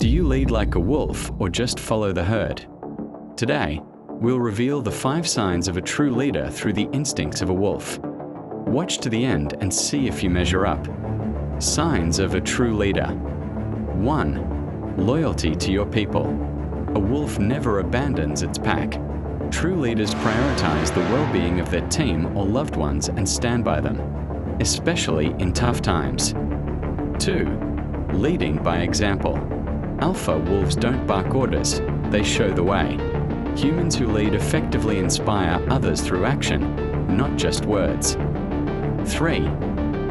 Do you lead like a wolf or just follow the herd? Today, we'll reveal the 5 signs of a true leader through the instincts of a wolf. Watch to the end and see if you measure up. Signs of a true leader. 1. Loyalty to your people. A wolf never abandons its pack. True leaders prioritize the well-being of their team or loved ones and stand by them, especially in tough times. 2. Leading by example. Alpha wolves don't bark orders, they show the way. Humans who lead effectively inspire others through action, not just words. 3.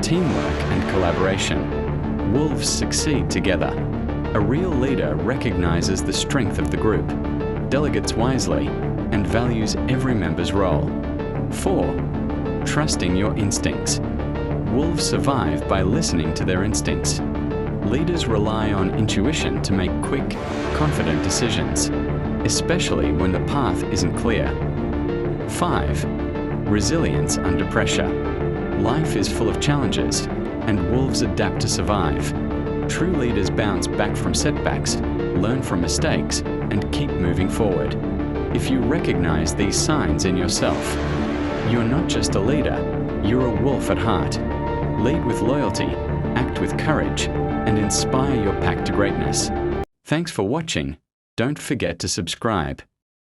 Teamwork and collaboration. Wolves succeed together. A real leader recognizes the strength of the group, delegates wisely, and values every member's role. 4. Trusting your instincts. Wolves survive by listening to their instincts. Leaders rely on intuition to make quick, confident decisions, especially when the path isn't clear. 5. Resilience under pressure. Life is full of challenges, and wolves adapt to survive. True leaders bounce back from setbacks, learn from mistakes, and keep moving forward. If you recognize these signs in yourself, you're not just a leader, you're a wolf at heart. Lead with loyalty, act with courage, and inspire your pack to greatness. Thanks for watching. Don't forget to subscribe.